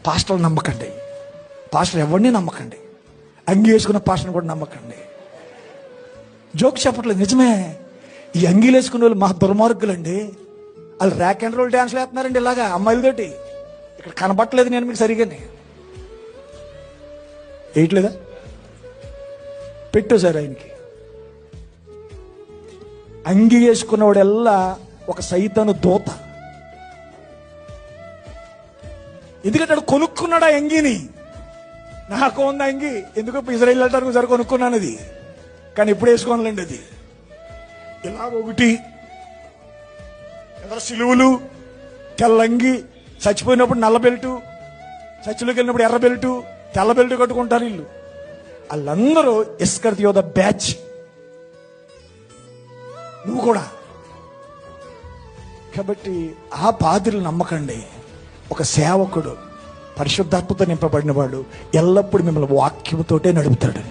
పాస్టర్లు నమ్మకండి, పాస్టర్ ఎవరిని నమ్మకండి, అంగి వేసుకున్న పాస్టర్ని కూడా నమ్మకండి. జోక్ చెప్పట్లేదు, నిజమే. ఈ అంగీలు వేసుకునే వాళ్ళు మా దుర్మార్గులండి. వాళ్ళు ర్యాక్ అండ్ రోల్ డ్యాన్స్లు వేస్తున్నారండి ఇలాగా అమ్మాయిలతోటి. ఇక్కడ కనబట్టలేదు నేను మీకు సరిగానే. వేయట్లేదా? పెట్టు సార్ ఆయనకి. అంగి వేసుకున్నవాడెల్లా ఒక సైతాను దూత. ఎందుకంటే వాడు కొనుక్కున్నాడు ఆ అంగిని. నాకు ఉంది అంగి, ఎందుకో ఇజ్రాయిల్ వెళ్ళడానికి సరి కొనుక్కున్నాను అది, కానీ ఎప్పుడు వేసుకోవాలండి అది. ఇలా ఒకటి ఎదర సిలువులు, తెల్లంగి, చచ్చిపోయినప్పుడు నల్ల బెల్టు, చర్చిలోకి వెళ్ళినప్పుడు ఎర్ర బెల్టు, తెల్ల బెల్టు కట్టుకుంటారు వీళ్ళు. వాళ్ళందరూ ఇస్కరియోత బ్యాచ్. నువ్వు కూడా. కాబట్టి ఆ పాదులు నమ్మకండి. ఒక సేవకుడు పరిశుద్ధాత్మతో నింపబడిన వాడు ఎల్లప్పుడూ మిమ్మల్ని వాక్యంతోటే నడుపుతాడు.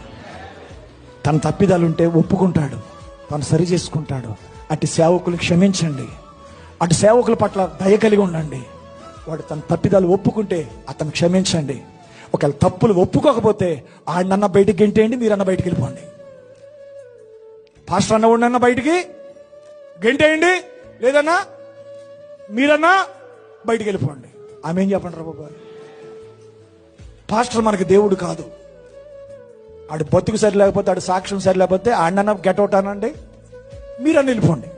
తన తప్పిదాలు ఉంటే ఒప్పుకుంటాడు, తను సరి చేసుకుంటాడు. అటు సేవకులు క్షమించండి, అటు సేవకుల పట్ల దయ కలిగి ఉండండి. వాడు తన తప్పిదాలు ఒప్పుకుంటే అతను క్షమించండి. ఒకవేళ తప్పులు ఒప్పుకోకపోతే ఆడనన్న బయటికి గెంటేయండి, మీరన్న బయటికి వెళ్ళిపోండి. పాస్టర్ అన్నవాడినన్నా బయటికి గెంటేయండి, లేదన్నా మీరన్నా బయటికి వెళ్ళిపోండి. ఆమె ఏం చెప్పండి రా బాబా. పాస్టర్ మనకి దేవుడు కాదు. ఆడు బతుకు సరి లేకపోతే, ఆడు సాక్ష్యం సరి లేకపోతే ఆడనన్నా గెట్ అవుట్ అనండి, మీరన్నా వెళ్ళిపోండి.